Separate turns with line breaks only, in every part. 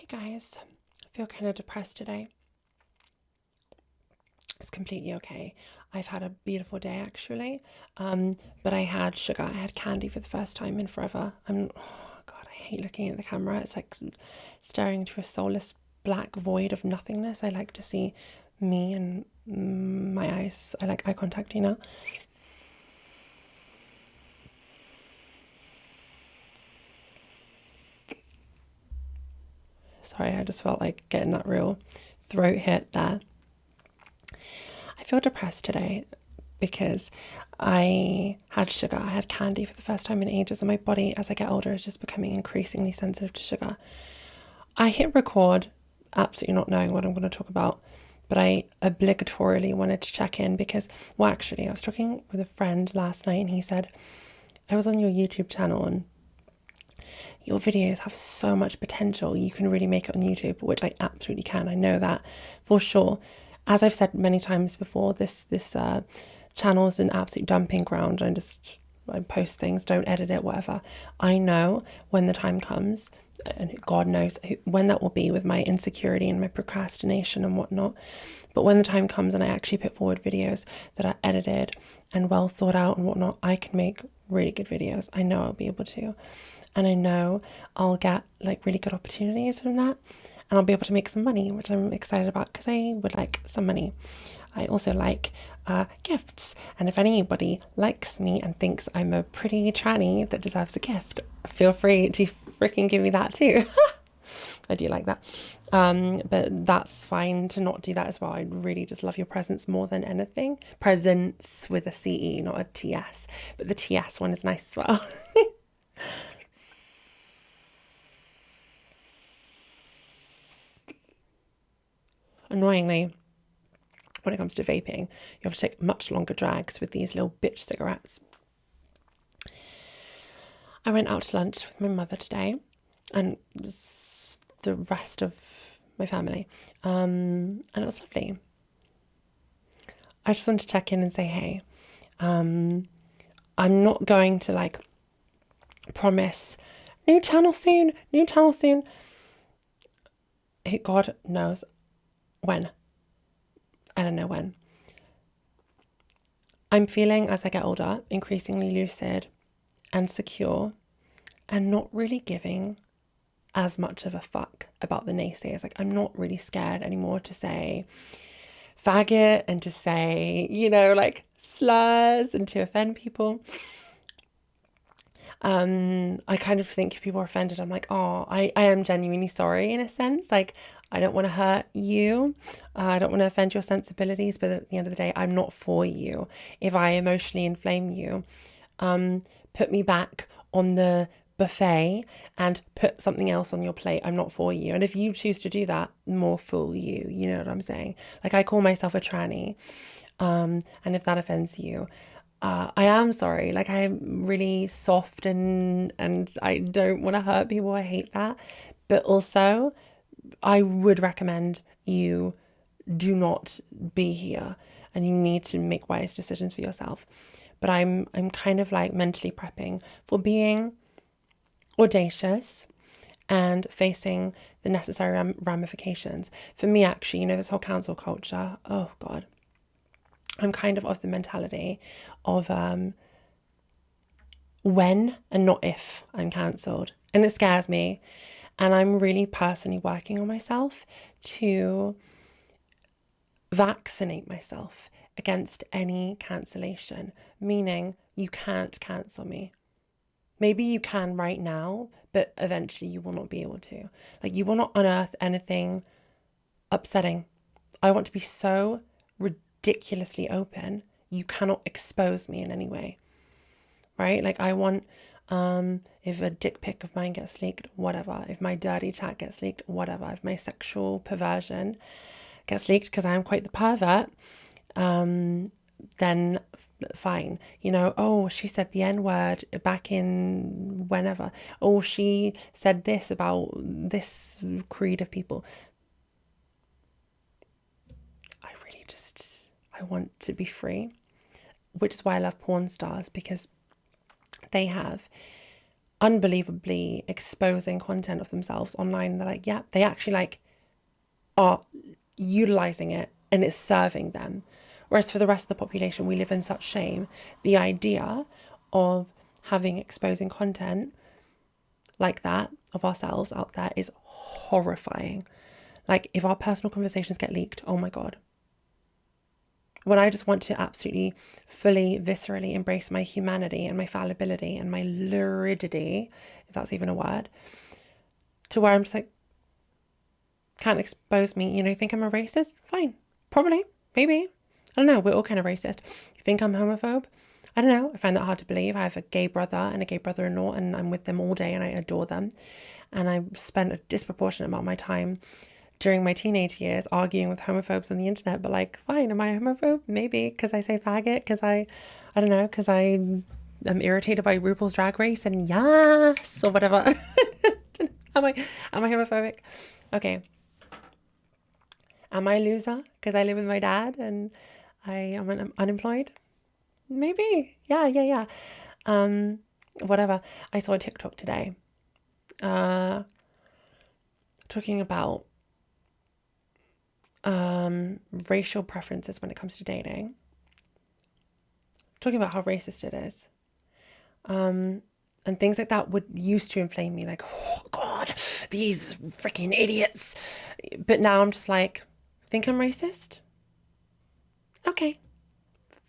Hey guys, I feel kind of depressed today. It's completely okay. I've had a beautiful day actually, but I had sugar. I had candy for the first time in forever. Oh God, I hate looking at the camera. It's like staring into a soulless black void of nothingness. I like to see me and my eyes. I like eye contact, you know? Sorry, I just felt like getting that real throat hit there. I feel depressed today because I had sugar. I had candy for the first time in ages, and my body, as I get older, is just becoming increasingly sensitive to sugar. I hit record, absolutely not knowing what I'm going to talk about, but I obligatorily wanted to check in because, well, actually, I was talking with a friend last night, and he said, I was on your YouTube channel, and your videos have so much potential. You can really make it on YouTube, which I absolutely can. I know that for sure. As I've said many times before, this channel is an absolute dumping ground. I post things, don't edit it, whatever. I know when the time comes, and God knows when that will be with my insecurity and my procrastination and whatnot. But when the time comes and I actually put forward videos that are edited and well thought out and whatnot, I can make really good videos. I know I'll be able to. And I know I'll get like really good opportunities from that, and I'll be able to make some money, which I'm excited about because I would like some money. I also like gifts, and if anybody likes me and thinks I'm a pretty tranny that deserves a gift, feel free to freaking give me that too. I do like that. But that's fine to not do that as well. I really just love your presence more than anything. Presence with a CE, not a TS. But the TS one is nice as well. Annoyingly, when it comes to vaping, you have to take much longer drags with these little bitch cigarettes. I went out to lunch with my mother today and the rest of my family, and it was lovely. I just wanted to check in and say, hey, I'm not going to like promise new channel soon, new channel soon. God knows when. I don't know when. I'm feeling as I get older, increasingly lucid and secure and not really giving as much of a fuck about the naysayers. Like, I'm not really scared anymore to say faggot and to say, like slurs and to offend people. I kind of think if people are offended, I'm like, oh, I am genuinely sorry in a sense. Like, I don't want to hurt you. I don't want to offend your sensibilities, but at the end of the day, I'm not for you. If I emotionally inflame you, put me back on the buffet and put something else on your plate. I'm not for you. And if you choose to do that, more fool you. You know what I'm saying? Like, I call myself a tranny. And if that offends you, I am sorry. Like, I'm really soft and I don't want to hurt people. I hate that. But also, I would recommend you do not be here, and you need to make wise decisions for yourself. But I'm kind of like mentally prepping for being audacious and facing the necessary ramifications. For me, actually, this whole cancel culture, oh God, I'm kind of the mentality of when and not if I'm cancelled. And it scares me. And I'm really personally working on myself to vaccinate myself against any cancellation, meaning you can't cancel me. Maybe you can right now, but eventually you will not be able to. Like, you will not unearth anything upsetting. I want to be so ridiculously open. You cannot expose me in any way, right? Like, I want, if a dick pic of mine gets leaked, whatever. If my dirty chat gets leaked, whatever. If my sexual perversion gets leaked, because I am quite the pervert, then fine. Oh, she said the N-word back in whenever. Oh, she said this about this creed of people. I want to be free, which is why I love porn stars, because they have unbelievably exposing content of themselves online. And they're like, yeah, they actually like are utilizing it and it's serving them. Whereas for the rest of the population, we live in such shame. The idea of having exposing content like that of ourselves out there is horrifying. Like if our personal conversations get leaked, oh my God. When I just want to absolutely, fully, viscerally embrace my humanity and my fallibility and my luridity, if that's even a word, to where I'm just like, can't expose me, think I'm a racist? Fine. Probably. Maybe. I don't know. We're all kind of racist. You think I'm homophobe? I don't know. I find that hard to believe. I have a gay brother and a gay brother-in-law and I'm with them all day and I adore them. And I spent a disproportionate amount of my time during my teenage years arguing with homophobes on the internet. But like, fine, am I a homophobe? Maybe because I say faggot, because I don't know, because I am irritated by RuPaul's Drag Race and yes, or whatever. Am I homophobic? Okay. Am I a loser because I live with my dad and I am unemployed? Maybe. Yeah. Whatever. I saw a TikTok today talking about racial preferences when it comes to dating. Talking about how racist it is. And things like that would used to inflame me, like, oh God, these freaking idiots. But now I'm just like, think I'm racist? Okay.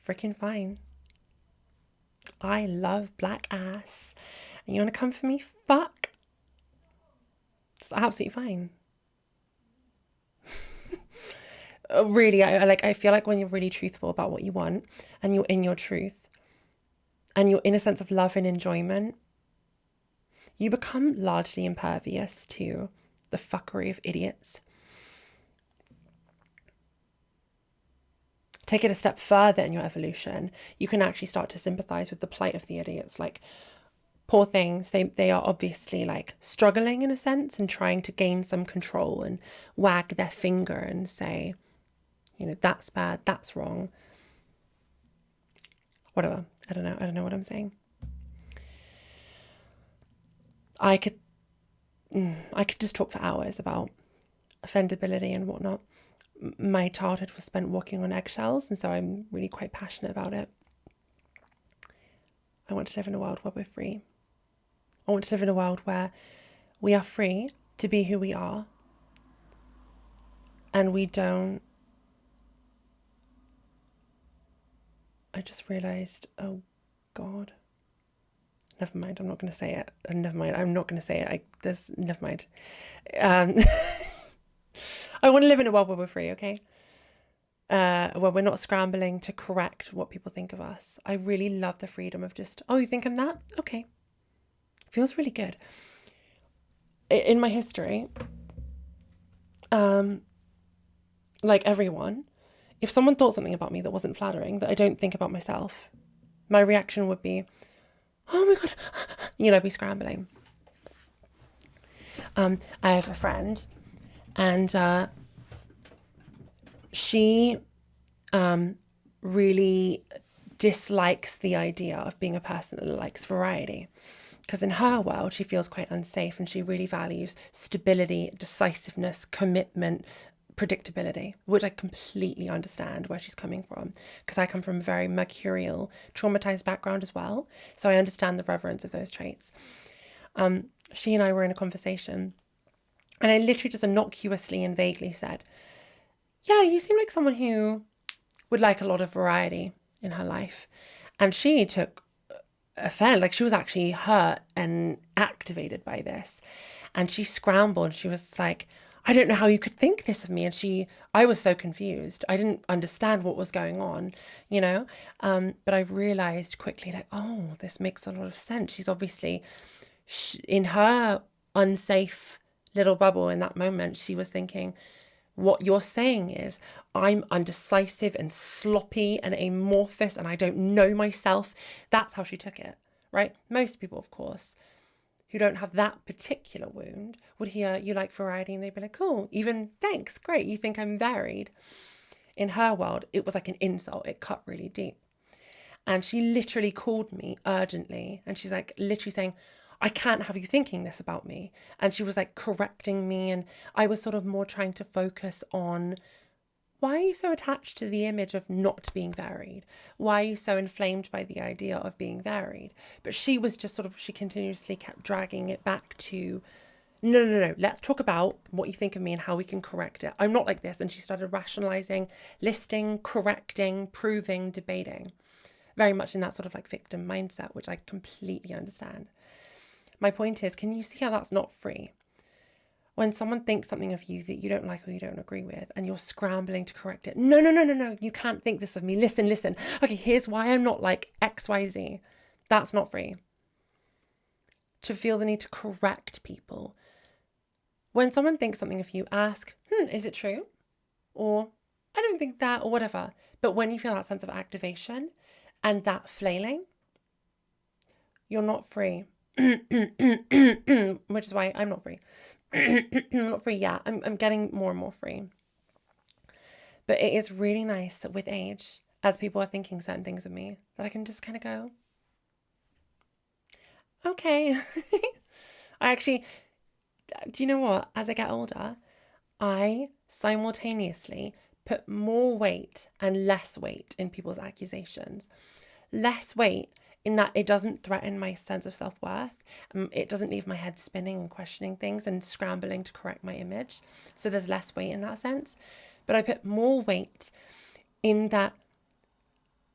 Freaking fine. I love black ass. And you want to come for me? Fuck. It's absolutely fine. Really, I feel like when you're really truthful about what you want and you're in your truth and you're in a sense of love and enjoyment, you become largely impervious to the fuckery of idiots. Take it a step further in your evolution, you can actually start to sympathize with the plight of the idiots. Like, poor things, they are obviously like struggling in a sense and trying to gain some control and wag their finger and say, that's bad, that's wrong. Whatever. I don't know what I'm saying. I could just talk for hours about offendability and whatnot. My childhood was spent walking on eggshells, and so I'm really quite passionate about it. I want to live in a world where we're free. I want to live in a world where we are free to be who we are, and we don't... I just realised, oh God. Never mind, I'm not going to say it. Never mind, I'm not going to say it. Never mind. I want to live in a world where we're free, okay? Where we're not scrambling to correct what people think of us. I really love the freedom of just, oh, you think I'm that? Okay. Feels really good. In my history, like everyone, if someone thought something about me that wasn't flattering, that I don't think about myself, my reaction would be, oh my God, be scrambling. I have a friend and she really dislikes the idea of being a person that likes variety. Because in her world, she feels quite unsafe and she really values stability, decisiveness, commitment, predictability, which I completely understand where she's coming from. Because I come from a very mercurial, traumatized background as well. So I understand the reverence of those traits. She and I were in a conversation and I literally just innocuously and vaguely said, yeah, you seem like someone who would like a lot of variety in her life. And she took offense, like she was actually hurt and activated by this. And she scrambled. She was like, I don't know how you could think this of me. And I was so confused. I didn't understand what was going on, but I realized quickly, like, oh, this makes a lot of sense. She's obviously, in her unsafe little bubble in that moment, she was thinking, what you're saying is I'm undecisive and sloppy and amorphous and I don't know myself. That's how she took it, right? Most people, of course, who don't have that particular wound would hear you like variety and they'd be like, cool, even thanks, great, you think I'm varied. In her world, it was like an insult. It cut really deep. And she literally called me urgently and she's like literally saying, I can't have you thinking this about me. And she was like correcting me. And I was sort of more trying to focus on, why are you so attached to the image of not being varied? Why are you so inflamed by the idea of being varied? But she was just sort of, she continuously kept dragging it back to, no, let's talk about what you think of me and how we can correct it. I'm not like this. And she started rationalizing, listing, correcting, proving, debating. Very much in that sort of like victim mindset, which I completely understand. My point is, can you see how that's not free? When someone thinks something of you that you don't like or you don't agree with, and you're scrambling to correct it. No, you can't think this of me. Listen. Okay, here's why I'm not like XYZ. That's not free. To feel the need to correct people. When someone thinks something of you, ask, is it true? Or, I don't think that, or whatever. But when you feel that sense of activation and that flailing, you're not free. Which is why I'm not free. I'm not free yet. I'm getting more and more free. But it is really nice that with age, as people are thinking certain things of me, that I can just kind of go, okay. I actually, do you know what? As I get older, I simultaneously put more weight and less weight in people's accusations. Less weight in that it doesn't threaten my sense of self-worth. It doesn't leave my head spinning and questioning things and scrambling to correct my image. So there's less weight in that sense. But I put more weight in that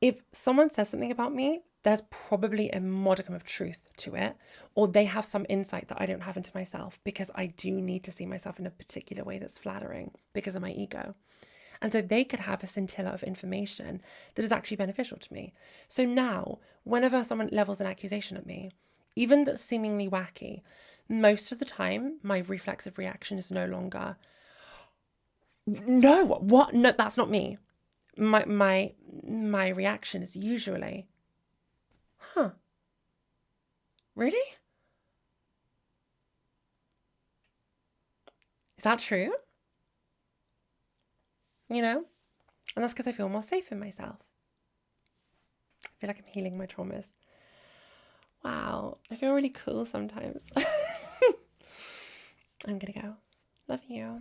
if someone says something about me, there's probably a modicum of truth to it, or they have some insight that I don't have into myself, because I do need to see myself in a particular way that's flattering because of my ego. And so they could have a scintilla of information that is actually beneficial to me. So now, whenever someone levels an accusation at me, even that's seemingly wacky, most of the time, my reflexive reaction is no longer, no, what? No, that's not me. My reaction is usually, really? Is that true? You know? And that's because I feel more safe in myself. I feel like I'm healing my traumas. Wow, I feel really cool sometimes. I'm gonna go. Love you.